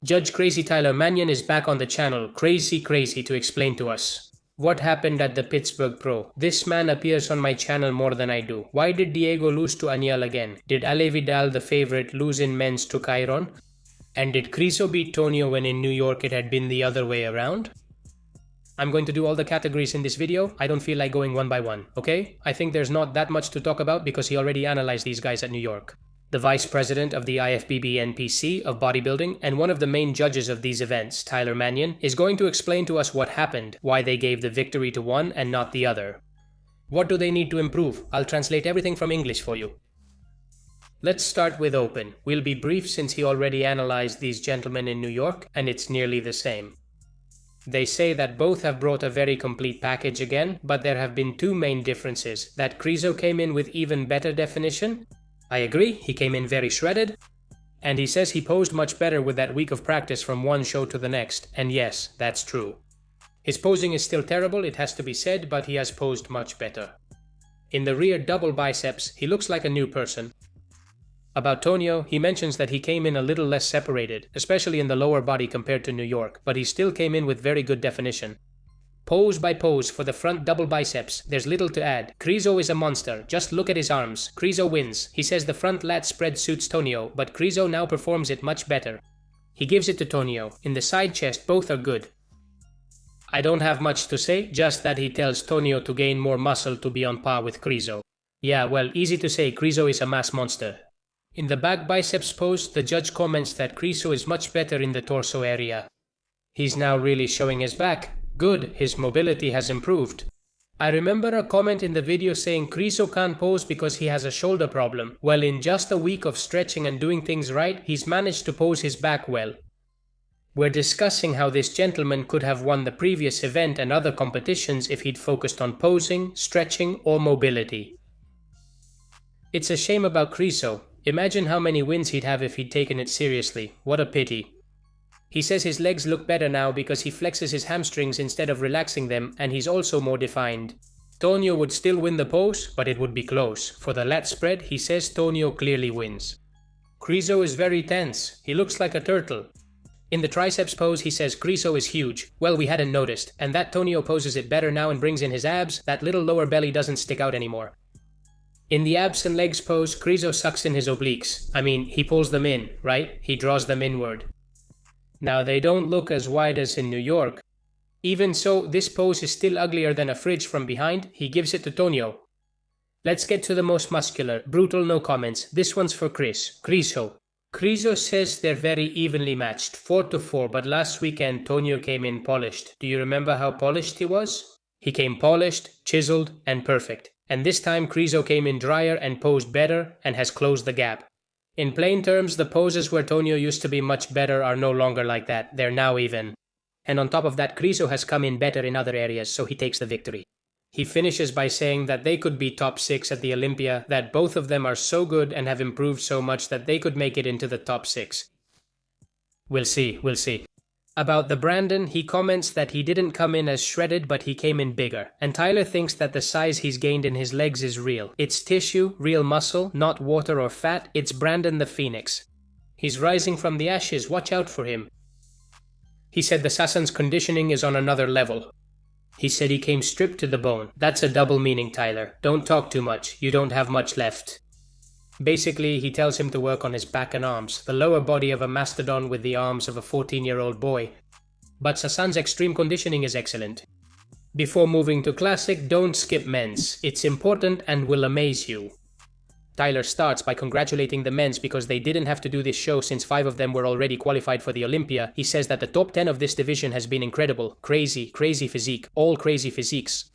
Judge Crazy Tyler Mannion is back on the channel, crazy to explain to us what happened at the Pittsburgh Pro. This man appears on my channel more than I do. Why did Diego lose to Niall again? Did Ale Vidal, the favorite, lose in men's to Kyron? And did Krizo beat Tonio when in New York it had been the other way around? I'm going to do all the categories in this video. I don't feel like going one by one, okay? I think there's not that much to talk about because he already analyzed these guys at New York. The vice president of the IFBB NPC of bodybuilding and one of the main judges of these events, Tyler Mannion, is going to explain to us what happened, why they gave the victory to one and not the other. What do they need to improve? I'll translate everything from English for you. Let's start with Open. We'll be brief since he already analyzed these gentlemen in New York and it's nearly the same. They say that both have brought a very complete package again, but there have been two main differences. That Krizo came in with even better definition. I agree, he came in very shredded. And he says he posed much better with that week of practice from one show to the next, and yes, that's true. His posing is still terrible, it has to be said, but he has posed much better. In the rear double biceps, he looks like a new person. About Tonio, he mentions that he came in a little less separated, especially in the lower body compared to New York, but he still came in with very good definition. Pose by pose for the front double biceps, there's little to add. Krizo is a monster, just look at his arms. Krizo wins. He says the front lat spread suits Tonio, but Krizo now performs it much better. He gives it to Tonio. In the side chest, both are good. I don't have much to say, just that he tells Tonio to gain more muscle to be on par with Krizo. Yeah, well, easy to say, Krizo is a mass monster. In the back biceps pose, the judge comments that Krizo is much better in the torso area. He's now really showing his back. Good, his mobility has improved. I remember a comment in the video saying Krizo can't pose because he has a shoulder problem. Well, in just a week of stretching and doing things right, he's managed to pose his back well. We're discussing how this gentleman could have won the previous event and other competitions if he'd focused on posing, stretching, or mobility. It's a shame about Krizo. Imagine how many wins he'd have if he'd taken it seriously. What a pity. He says his legs look better now because he flexes his hamstrings instead of relaxing them, and he's also more defined. Tonio would still win the pose, but it would be close. For the lat spread, he says Tonio clearly wins. Krizo is very tense. He looks like a turtle. In the triceps pose, he says Krizo is huge. Well, we hadn't noticed, and that Tonio poses it better now and brings in his abs. That little lower belly doesn't stick out anymore. In the abs and legs pose, Krizo sucks in his obliques. I mean, he pulls them in, right? He draws them inward. Now, they don't look as wide as in New York. Even so, this pose is still uglier than a fridge from behind. He gives it to Tonio. Let's get to the most muscular. Brutal, no comments. This one's for Krizo. Krizo says they're very evenly matched, 4-4, but last weekend Tonio came in polished. Do you remember how polished he was? He came polished, chiseled, and perfect. And this time Krizo came in drier and posed better and has closed the gap. In plain terms, the poses where Tonio used to be much better are no longer like that, they're now even. And on top of that, Krizo has come in better in other areas, so he takes the victory. He finishes by saying that they could be top 6 at the Olympia, that both of them are so good and have improved so much that they could make it into the top 6. We'll see. About TheBrandon, he comments that he didn't come in as shredded, but he came in bigger. And Tyler thinks that the size he's gained in his legs is real. It's tissue, real muscle, not water or fat. It's Brandon the Phoenix. He's rising from the ashes, watch out for him. He said the Sassan's conditioning is on another level. He said he came stripped to the bone. That's a double meaning, Tyler. Don't talk too much. You don't have much left. Basically, he tells him to work on his back and arms, the lower body of a mastodon with the arms of a 14-year-old boy. But Sassan's extreme conditioning is excellent. Before moving to classic, don't skip men's. It's important and will amaze you. Tyler starts by congratulating the men's because they didn't have to do this show since 5 of them were already qualified for the Olympia. He says that the top 10 of this division has been incredible. Crazy physique. All crazy physiques.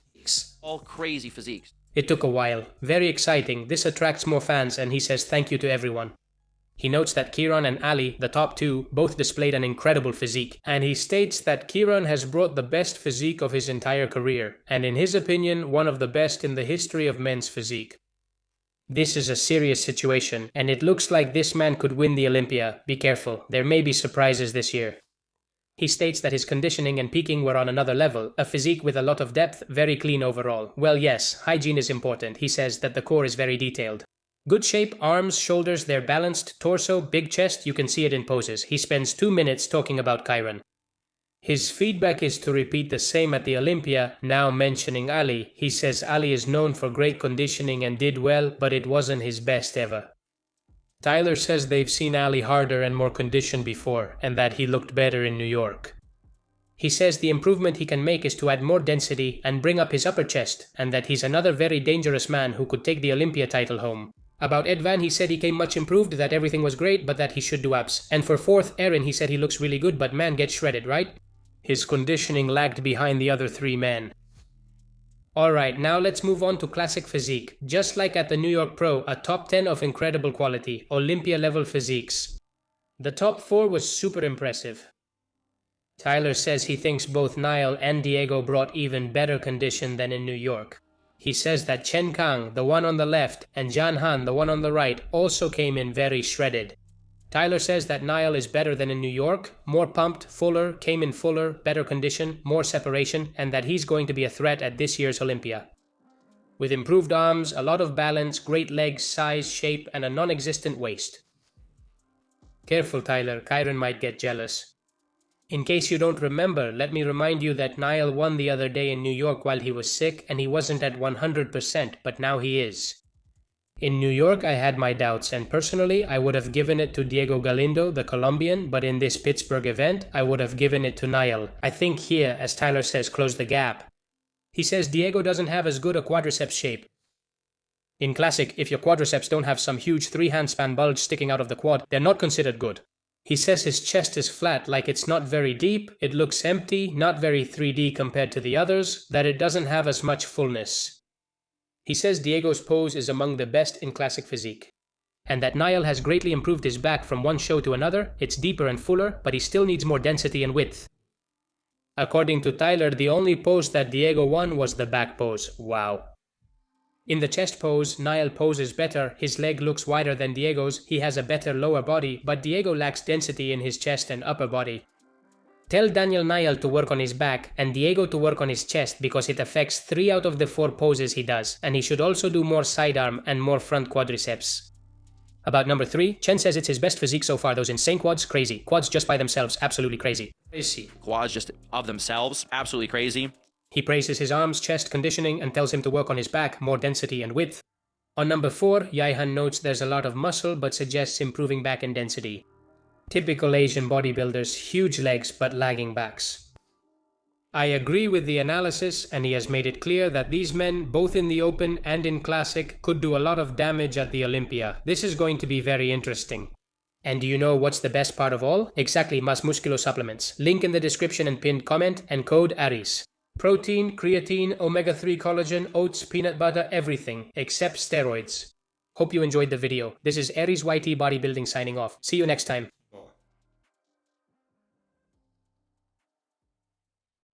All crazy physiques. It took a while. Very exciting. This attracts more fans and he says thank you to everyone. He notes that Kyron and Ali, the top 2, both displayed an incredible physique. And he states that Kyron has brought the best physique of his entire career. And in his opinion, one of the best in the history of men's physique. This is a serious situation, and it looks like this man could win the Olympia. Be careful, there may be surprises this year. He states that his conditioning and peaking were on another level, a physique with a lot of depth, very clean overall. Well, yes, hygiene is important. He says that the core is very detailed. Good shape, arms, shoulders, they're balanced, torso, big chest, you can see it in poses. He spends 2 minutes talking about Kyron. His feedback is to repeat the same at the Olympia, now mentioning Ali. He says Ali is known for great conditioning and did well, but it wasn't his best ever. Tyler says they've seen Ali harder and more conditioned before, and that he looked better in New York. He says the improvement he can make is to add more density and bring up his upper chest, and that he's another very dangerous man who could take the Olympia title home. About Ed Van, he said he came much improved, that everything was great, but that he should do abs. And for fourth, Aaron, he said he looks really good, but man gets shredded, right? His conditioning lagged behind the other 3 men. Alright, now let's move on to classic physique. Just like at the New York Pro, a top 10 of incredible quality, Olympia level physiques. The top 4 was super impressive. Tyler says he thinks both Niall and Diego brought even better condition than in New York. He says that Chen Kang, the one on the left, and Jan Han, the one on the right, also came in very shredded. Tyler says that Niall is better than in New York, more pumped, fuller, came in fuller, better condition, more separation, and that he's going to be a threat at this year's Olympia. With improved arms, a lot of balance, great legs, size, shape, and a non-existent waist. Careful, Tyler, Kyron might get jealous. In case you don't remember, let me remind you that Niall won the other day in New York while he was sick, and he wasn't at 100%, but now he is. In New York, I had my doubts, and personally, I would have given it to Diego Galindo, the Colombian, but in this Pittsburgh event, I would have given it to Niall. I think here, as Tyler says, close the gap. He says Diego doesn't have as good a quadriceps shape. In classic, if your quadriceps don't have some huge 3-handspan bulge sticking out of the quad, they're not considered good. He says his chest is flat, like it's not very deep, it looks empty, not very 3D compared to the others, that it doesn't have as much fullness. He says Diego's pose is among the best in classic physique, and that Niall has greatly improved his back from one show to another. It's deeper and fuller, but he still needs more density and width. According to Tyler, the only pose that Diego won was the back pose. Wow. In the chest pose, Niall poses better, his leg looks wider than Diego's, he has a better lower body, but Diego lacks density in his chest and upper body. Tell Daniel Niall to work on his back and Diego to work on his chest because it affects 3 out of the 4 poses he does, and he should also do more sidearm and more front quadriceps. About number 3, Chen says it's his best physique so far, those insane quads, crazy. Quads just by themselves, absolutely crazy. Quads just of themselves, absolutely crazy. He praises his arms, chest, conditioning, and tells him to work on his back, more density and width. On number 4, Yaihan notes there's a lot of muscle but suggests improving back and density. Typical Asian bodybuilders, huge legs but lagging backs. I agree with the analysis, and he has made it clear that these men, both in the Open and in Classic, could do a lot of damage at the Olympia. This is going to be very interesting. And do you know what's the best part of all? Exactly, Mas Musculo supplements. Link in the description and pinned comment, and code ARIS. Protein, creatine, omega-3 collagen, oats, peanut butter, everything, except steroids. Hope you enjoyed the video. This is Aries YT Bodybuilding signing off. See you next time.